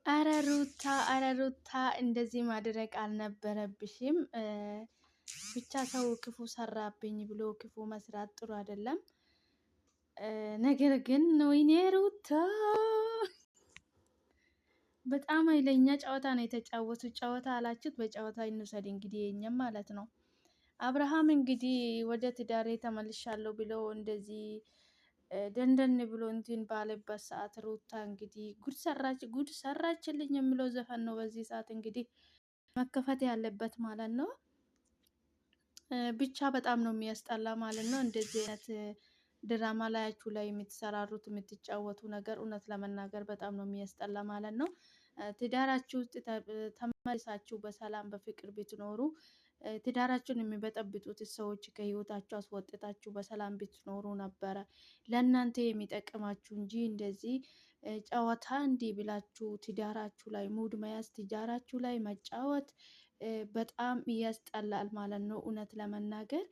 አረ ሩታ እንደዚህ ማድረግ አልነበረብሽም። ብቻ ሰው ክፉ ሰራብኝ ብሎ ክፉ መስራት ጥሩ አይደለም። ነገር ግን ወይኔ ሩታ በጣም ኃይለኛ ጨዋታ ነው የተጫወቱት። ጨዋታ አላችሁት፣ በጨዋታ እንውሰድ እንግዲህ የኛም ማለት ነው። አብርሃም እንግዲህ ወደ ትዳሬ ተመልሻለሁ ብሎ እንደዚህ ደንደን ብሎ እንትን ባለበት ሰዓት ሩታ እንግዲህ ጉድ ሰራችልኝ የሚለው ዘፈን ነው በዚህ ሰዓት እንግዲህ መከፈት ያለበት ማለት ነው። ብቻ በጣም ነው የሚያስጠላ ማለት ነው። እንደዚህ አይነት ድራማ ላያችሁ ላይ የምትሰራሩት የምትጫወቱ ነገር እውነት ለመናገር በጣም ነው የሚያስጠላ ማለት ነው። ትዳራችሁ ውስጥ ተመልሳችሁ በሰላም በፍቅር ብትኖሩ ትዳራችሁን የሚበጠብጡት ሰዎች ከህይወታችሁ አስወጥታችሁ በሰላም ብትኖሩ ነበረ ለእናንተ የሚጠቅማችሁ እንጂ እንደዚህ ጨዋታ እንዲህ ብላችሁ ትዳራችሁ ላይ ሙድ መያዝ ትዳራችሁ ላይ መጫወት በጣም ያስጠላል ማለት ነው እውነት ለመናገር።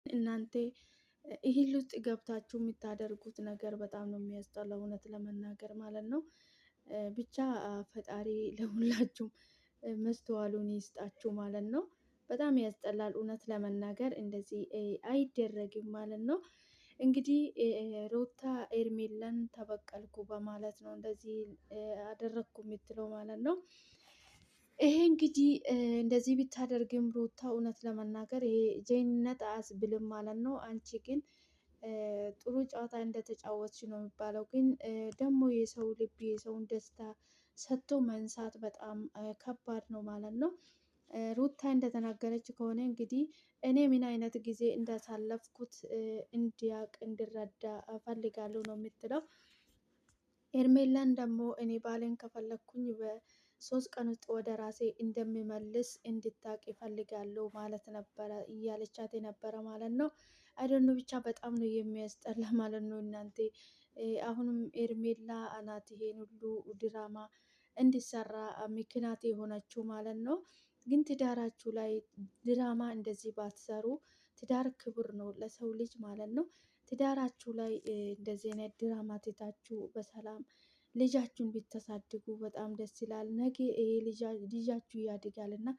እናንተ ይህን ውስጥ ገብታችሁ የምታደርጉት ነገር በጣም ነው የሚያስጠላው እውነት ለመናገር ማለት ነው። ብቻ ፈጣሪ ለሁላችሁም መስተዋሉን ይስጣችሁ ማለት ነው። በጣም ያስጠላል እውነት ለመናገር እንደዚህ አይደረግም ማለት ነው። እንግዲህ ሩታ ኤርሜላን ተበቀልኩ በማለት ነው እንደዚህ አደረግኩ የምትለው ማለት ነው። ይሄ እንግዲህ እንደዚህ ብታደርግም ሩታ እውነት ለመናገር ይሄ ጀይንነት አያስብልም ማለት ነው። አንቺ ግን ጥሩ ጨዋታ እንደተጫወትሽ ነው የሚባለው። ግን ደግሞ የሰው ልብ የሰውን ደስታ ሰጥቶ መንሳት በጣም ከባድ ነው ማለት ነው። ሩታ እንደተናገረች ከሆነ እንግዲህ እኔ ምን አይነት ጊዜ እንዳሳለፍኩት እንዲያቅ እንዲረዳ እፈልጋለሁ ነው የምትለው። ኤርሜላን ደግሞ እኔ ባሌን ከፈለኩኝ በሶስት ቀን ውስጥ ወደ ራሴ እንደሚመልስ እንድታቅ ይፈልጋለሁ ማለት ነበረ እያለቻት የነበረ ማለት ነው። አይደኑ ብቻ በጣም ነው የሚያስጠላ ማለት ነው። እናንተ አሁንም ኤርሜላ አናት ይሄን ሁሉ ድራማ እንዲሰራ ምክንያት የሆነችው ማለት ነው። ግን ትዳራችሁ ላይ ድራማ እንደዚህ ባትሰሩ፣ ትዳር ክቡር ነው ለሰው ልጅ ማለት ነው። ትዳራችሁ ላይ እንደዚህ አይነት ድራማ ትታችሁ በሰላም ልጃችሁን ብታሳድጉ በጣም ደስ ይላል። ነገ ይሄ ልጃችሁ ያድጋል እና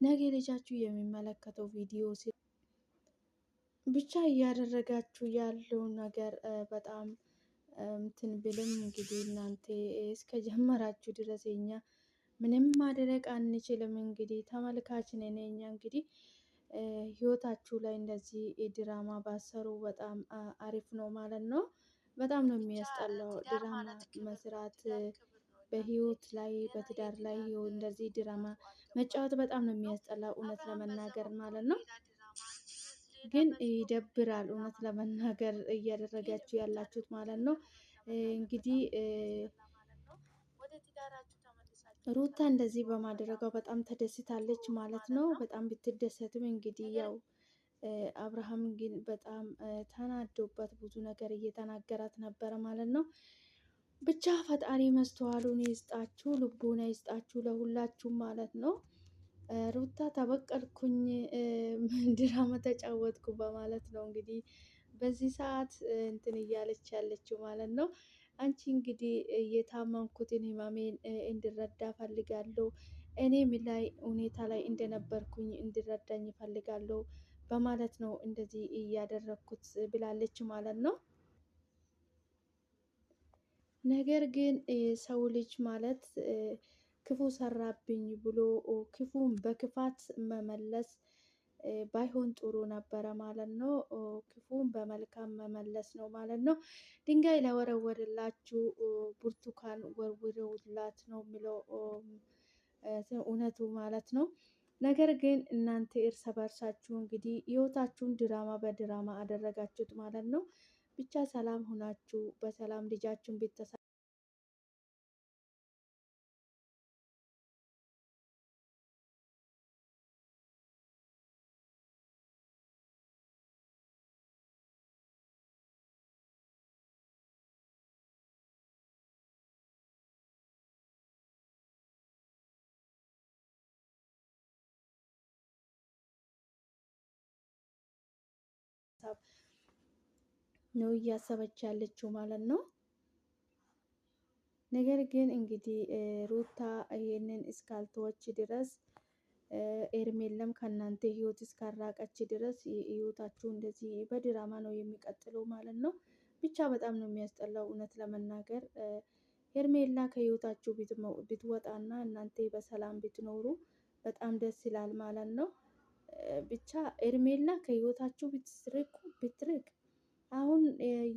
ነገ ልጃችሁ የሚመለከተው ቪዲዮ ብቻ እያደረጋችሁ ያለው ነገር በጣም እንትን ብልም እንግዲህ እናንተ እስከ ጀመራችሁ ድረስ የኛ ምንም ማድረግ አንችልም። እንግዲህ ተመልካች ነን እኛ እንግዲህ ህይወታችሁ ላይ እንደዚህ ድራማ ባሰሩ በጣም አሪፍ ነው ማለት ነው። በጣም ነው የሚያስጠላው ድራማ መስራት በህይወት ላይ በትዳር ላይ እንደዚህ ድራማ መጫወት በጣም ነው የሚያስጠላው እውነት ለመናገር ማለት ነው። ግን ይደብራል እውነት ለመናገር እያደረጋችሁ ያላችሁት ማለት ነው። እንግዲህ ሩታ እንደዚህ በማድረጓ በጣም ተደስታለች ማለት ነው። በጣም ብትደሰትም እንግዲህ ያው አብርሃም ግን በጣም ተናዶበት ብዙ ነገር እየተናገራት ነበረ ማለት ነው። ብቻ ፈጣሪ መስተዋሉን ይስጣችሁ፣ ልቡን ይስጣችሁ ለሁላችሁም ማለት ነው። ሩታ ተበቀልኩኝ ድራማ ተጫወትኩ በማለት ነው እንግዲህ በዚህ ሰዓት እንትን እያለች ያለችው ማለት ነው። አንቺ እንግዲህ የታመምኩትን ህመሜን እንድረዳ ፈልጋለሁ፣ እኔ ምን ላይ ሁኔታ ላይ እንደነበርኩኝ እንድረዳኝ ፈልጋለሁ በማለት ነው እንደዚህ እያደረግኩት ብላለች ማለት ነው። ነገር ግን ሰው ልጅ ማለት ክፉ ሰራብኝ ብሎ ክፉን በክፋት መመለስ ባይሆን ጥሩ ነበረ ማለት ነው። ክፉን በመልካም መመለስ ነው ማለት ነው። ድንጋይ ለወረወረላችሁ ብርቱካን ወርውረውላት ነው የሚለው እውነቱ ማለት ነው። ነገር ግን እናንተ እርስ በርሳችሁ እንግዲህ ህይወታችሁን ድራማ በድራማ አደረጋችሁት ማለት ነው። ብቻ ሰላም ሁናችሁ በሰላም ልጃችሁን ቤተሰብ ነው እያሰበች ያለችው ማለት ነው። ነገር ግን እንግዲህ ሩታ ይሄንን እስካልተወች ድረስ ኤርሜለም ከእናንተ ህይወት እስካራቀች ድረስ ህይወታችሁ እንደዚህ በድራማ ነው የሚቀጥለው ማለት ነው። ብቻ በጣም ነው የሚያስጠላው እውነት ለመናገር ሄርሜላ ከህይወታችሁ ብትወጣና እናንተ በሰላም ብትኖሩ በጣም ደስ ይላል ማለት ነው። ብቻ ኤርሜላ ከህይወታችሁ ብትርቅ አሁን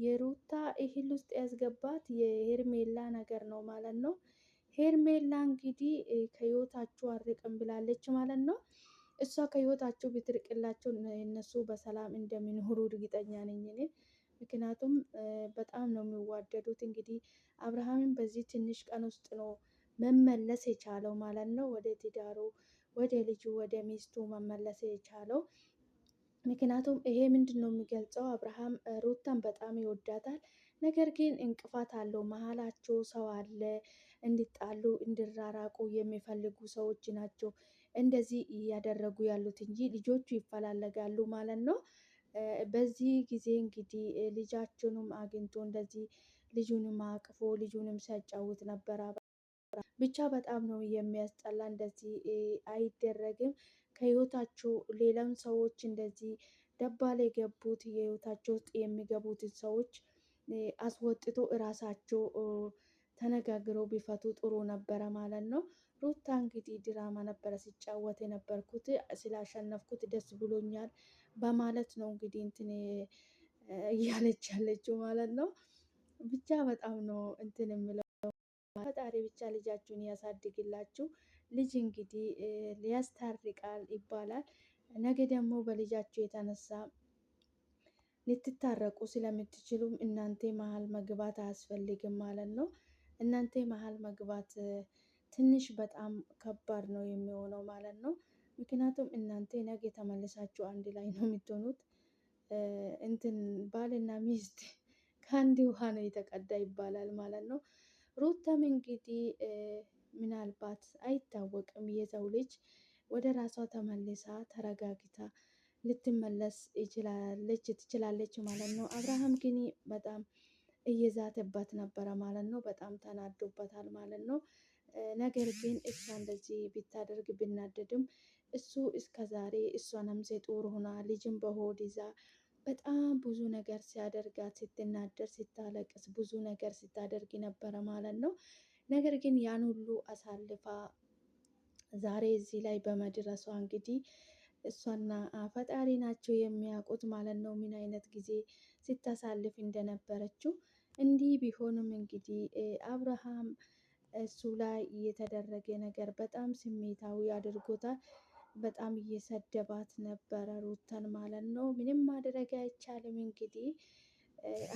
የሩታ እህል ውስጥ ያስገባት የሄርሜላ ነገር ነው ማለት ነው። ሄርሜላ እንግዲህ ከህይወታችሁ አርቅም ብላለች ማለት ነው። እሷ ከህይወታችሁ ብትርቅላቸው እነሱ በሰላም እንደሚኖሩ እርግጠኛ ነኝ እኔ። ምክንያቱም በጣም ነው የሚዋደዱት። እንግዲህ አብርሃምን በዚህ ትንሽ ቀን ውስጥ ነው መመለስ የቻለው ማለት ነው። ወደ ትዳሩ፣ ወደ ልጁ፣ ወደ ሚስቱ መመለስ የቻለው ምክንያቱም ይሄ ምንድን ነው የሚገልጸው? አብርሃም ሩታን በጣም ይወዳታል። ነገር ግን እንቅፋት አለው መሀላቸው ሰው አለ። እንዲጣሉ እንዲራራቁ የሚፈልጉ ሰዎች ናቸው እንደዚህ እያደረጉ ያሉት እንጂ ልጆቹ ይፈላለጋሉ ማለት ነው። በዚህ ጊዜ እንግዲህ ልጃቸውንም አግኝቶ እንደዚህ ልጁንም አቅፎ ልጁንም ሲያጫውት ነበረ። ብቻ በጣም ነው የሚያስጠላ። እንደዚህ አይደረግም። ከህይወታቸው ሌላም ሰዎች እንደዚህ ደባል የገቡት የህይወታቸው ውስጥ የሚገቡትን ሰዎች አስወጥቶ እራሳቸው ተነጋግረው ቢፈቱ ጥሩ ነበረ ማለት ነው። ሩታ እንግዲህ ድራማ ነበረ ሲጫወት የነበርኩት ስላሸነፍኩት ደስ ብሎኛል በማለት ነው እንግዲህ እንትን እያለች ያለችው ማለት ነው። ብቻ በጣም ነው እንትን የምለው ፈጣሪ ብቻ ልጃችሁን ያሳድግላችሁ። ልጅ እንግዲህ ያስታርቃል ይባላል። ነገ ደግሞ በልጃችሁ የተነሳ ልትታረቁ ስለምትችሉም እናንተ መሀል መግባት አያስፈልግም ማለት ነው። እናንተ መሀል መግባት ትንሽ በጣም ከባድ ነው የሚሆነው ማለት ነው። ምክንያቱም እናንተ ነገ ተመልሳችሁ አንድ ላይ ነው የምትሆኑት። እንትን ባልና ሚስት ከአንድ ውሃ ነው የተቀዳ ይባላል ማለት ነው። ሩታም እንግዲህ ምናልባት አይታወቅም የሰው ልጅ ወደ ራሷ ተመልሳ ተረጋግታ ልትመለስ ትችላለች ማለት ነው። አብርሃም ግን በጣም እየዛተባት ነበረ ማለት ነው። በጣም ተናዶበታል ማለት ነው። ነገር ግን እሷ እንደዚህ ብታደርግ ብናደድም እሱ እስከ ዛሬ እሷ ነፍሰ ጡር ሆና ልጅን በሆድ ይዛ በጣም ብዙ ነገር ሲያደርጋት ስትናደር ስታለቅስ ብዙ ነገር ስታደርግ ነበረ ማለት ነው። ነገር ግን ያን ሁሉ አሳልፋ ዛሬ እዚህ ላይ በመድረሷ እንግዲህ እሷና ፈጣሪ ናቸው የሚያውቁት ማለት ነው ምን አይነት ጊዜ ስታሳልፍ እንደነበረችው። እንዲህ ቢሆንም እንግዲህ አብርሃም እሱ ላይ የተደረገ ነገር በጣም ስሜታዊ አድርጎታል። በጣም እየሰደባት ነበረ ሩታን ማለት ነው። ምንም ማድረግ አይቻልም እንግዲህ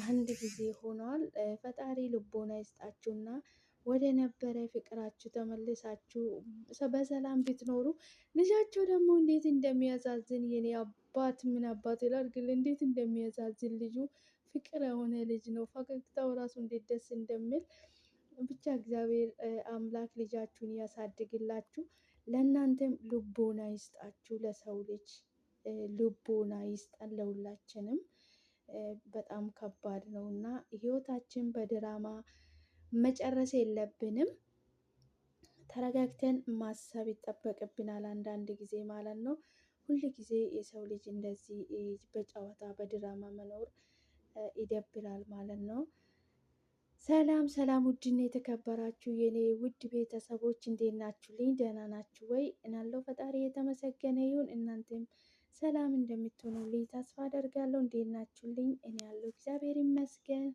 አንድ ጊዜ ሆኗል። ፈጣሪ ልቦና ይስጣችሁና ወደ ነበረ ፍቅራችሁ ተመልሳችሁ በሰላም ብትኖሩ። ልጃቸው ደግሞ እንዴት እንደሚያሳዝን የኔ አባት ምን አባት ይላል ግን እንዴት እንደሚያሳዝን ልጁ ፍቅር የሆነ ልጅ ነው። ፈገግታው ራሱ እንዴት ደስ እንደሚል ብቻ እግዚአብሔር አምላክ ልጃችሁን ያሳድግላችሁ። ለእናንተም ልቦና ይስጣችሁ። ለሰው ልጅ ልቦና ይስጠን ለሁላችንም። በጣም ከባድ ነው እና ህይወታችን በድራማ መጨረስ የለብንም። ተረጋግተን ማሰብ ይጠበቅብናል አንዳንድ ጊዜ ማለት ነው። ሁል ጊዜ የሰው ልጅ እንደዚህ በጨዋታ በድራማ መኖር ይደብራል ማለት ነው። ሰላም ሰላም፣ ውድና የተከበራችሁ የኔ ውድ ቤተሰቦች እንዴት ናችሁልኝ? ደህና ናችሁ ወይ? እናለው ፈጣሪ የተመሰገነ ይሁን። እናንተም ሰላም እንደምትሆኑልኝ ተስፋ አደርጋለሁ። እንዴት ናችሁልኝ? እኔ ያለው እግዚአብሔር ይመስገን።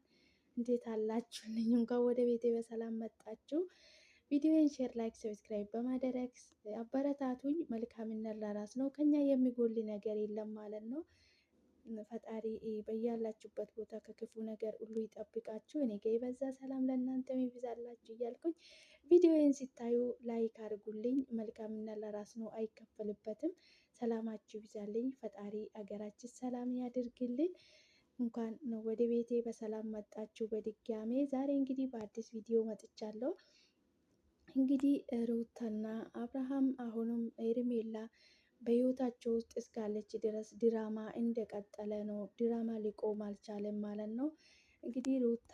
እንዴት አላችሁልኝ? እንኳን ወደ ቤቴ በሰላም መጣችሁ። ቪዲዮን ሼር፣ ላይክ፣ ሰብስክራይብ በማድረግ አበረታቱኝ። መልካምነት ለራስ ነው። ከኛ የሚጎል ነገር የለም ማለት ነው። ፈጣሪ በያላችሁበት ቦታ ከክፉ ነገር ሁሉ ይጠብቃችሁ። እኔ ጋ የበዛ ሰላም ለእናንተም ይብዛላችሁ እያልኩኝ ቪዲዮዬን ሲታዩ ላይክ አድርጉልኝ። መልካምነት ለራስ ነው፣ አይከፈልበትም። ሰላማችሁ ይብዛልኝ። ፈጣሪ አገራችን ሰላም ያድርግልን። እንኳን ወደ ቤቴ በሰላም መጣችሁ በድጋሜ። ዛሬ እንግዲህ በአዲስ ቪዲዮ መጥቻለሁ። እንግዲህ ሩታና አብርሃም አሁንም ሄርሜላ በህይወታቸው ውስጥ እስካለች ድረስ ድራማ እንደቀጠለ ነው። ድራማ ሊቆም አልቻለም ማለት ነው። እንግዲህ ሩታ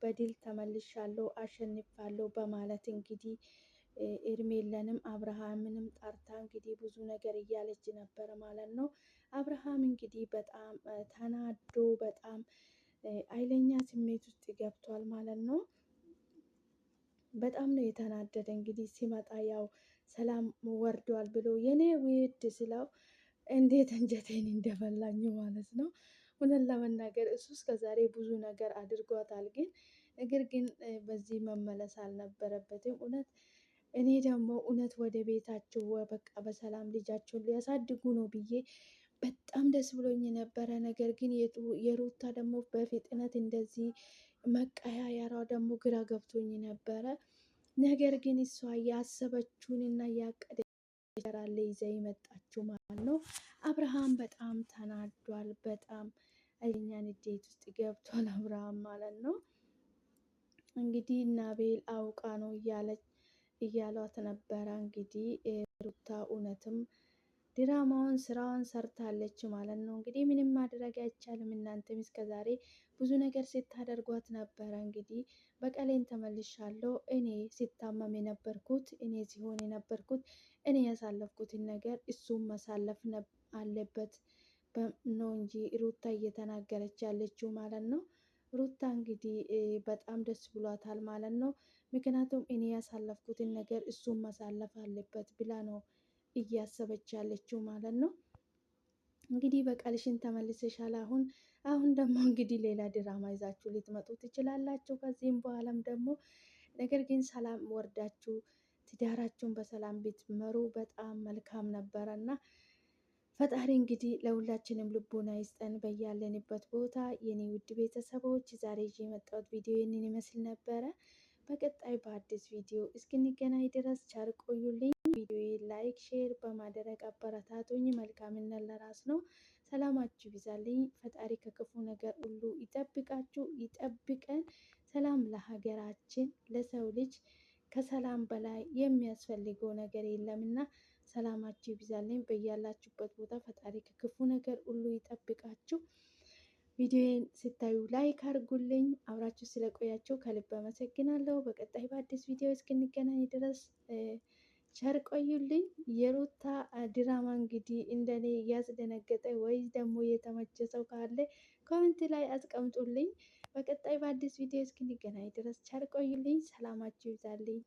በድል ተመልሻለሁ፣ አሸንፋለሁ በማለት እንግዲህ ኤርሜላንም አብርሃምንም ጠርታ እንግዲህ ብዙ ነገር እያለች ነበር ማለት ነው። አብርሃም እንግዲህ በጣም ተናዶ በጣም ኃይለኛ ስሜት ውስጥ ገብቷል ማለት ነው። በጣም ነው የተናደደ። እንግዲህ ሲመጣ ያው ሰላም ወርዷል ብሎ የኔ ውድ ስለው እንዴት አንጀቴን እንደበላኝ ማለት ነው። እውነት ለመናገር እሱ እስከዛሬ ብዙ ነገር አድርጓታል፣ ግን ነገር ግን በዚህ መመለስ አልነበረበትም። እውነት እኔ ደግሞ እውነት ወደ ቤታቸው በቃ በሰላም ልጃቸውን ሊያሳድጉ ነው ብዬ በጣም ደስ ብሎኝ ነበረ። ነገር ግን የሩታ ደግሞ በፍጥነት እንደዚህ መቀያየሯ ደግሞ ግራ ገብቶኝ ነበረ። ነገር ግን እሷ ያሰበችውንና ያቀደችውን ይዛ የመጣችው ማለት ነው። አብርሃም በጣም ተናዷል። በጣም ኃይለኛ ንዴት ውስጥ ገብቷል አብርሃም ማለት ነው። እንግዲህ ናቤል አውቃ ነው እያሏት ነበረ። እንግዲህ ሩታ እውነትም ድራማውን ስራዋን ሰርታለች ማለት ነው። እንግዲህ ምንም ማድረግ አይቻልም። እናንተም እስከዛሬ ብዙ ነገር ስታደርጓት ነበረ። እንግዲህ በቀሌን ተመልሻለሁ። እኔ ሲታመም የነበርኩት እኔ ሲሆን የነበርኩት እኔ ያሳለፍኩትን ነገር እሱም ማሳለፍ አለበት ነው እንጂ ሩታ እየተናገረች ያለችው ማለት ነው። ሩታ እንግዲህ በጣም ደስ ብሏታል ማለት ነው። ምክንያቱም እኔ ያሳለፍኩትን ነገር እሱም ማሳለፍ አለበት ብላ ነው እያሰበች ያለችው ማለት ነው። እንግዲህ በቀልሽን ተመልሰሻል። አሁን ደግሞ እንግዲህ ሌላ ድራማ ይዛችሁ ልትመጡ ትችላላችሁ ከዚህም በኋላም ደግሞ። ነገር ግን ሰላም ወርዳችሁ ትዳራችሁን በሰላም ብትመሩ በጣም መልካም ነበረ እና ፈጣሪ እንግዲህ ለሁላችንም ልቦና ይስጠን በያለንበት ቦታ። የኔ ውድ ቤተሰቦች ዛሬ ይዤ የመጣሁት ቪዲዮ ይህንን ይመስል ነበረ። በቀጣይ በአዲስ ቪዲዮ እስክንገናኝ ድረስ ቸር ቆዩልኝ። ቪዲዮ ላይክ፣ ሼር በማድረግ አበረታቱኝ። መልካምነት ለራስ ነው። ሰላማችሁ ይብዛልኝ። ፈጣሪ ከክፉ ነገር ሁሉ ይጠብቃችሁ፣ ይጠብቀን። ሰላም ለሀገራችን፣ ለሰው ልጅ ከሰላም በላይ የሚያስፈልገው ነገር የለምና ሰላማችሁ ይብዛልኝ። በያላችሁበት ቦታ ፈጣሪ ከክፉ ነገር ሁሉ ይጠብቃችሁ። ቪዲዮን ስታዩ ላይክ አድርጉልኝ። አብራችሁ ስለቆያችሁ ከልብ አመሰግናለሁ። በቀጣይ በአዲስ ቪዲዮ እስክንገናኝ ድረስ ቸር ቆዩልኝ። የሩታ ድራማ እንግዲህ እንደኔ እያስደነገጠ ወይስ ደግሞ የተመቸ ሰው ካለ ኮሜንት ላይ አስቀምጡልኝ። በቀጣይ በአዲስ ቪዲዮ እስክንገናኝ ድረስ ቸር ቆዩልኝ። ሰላማችሁ ይብዛልኝ።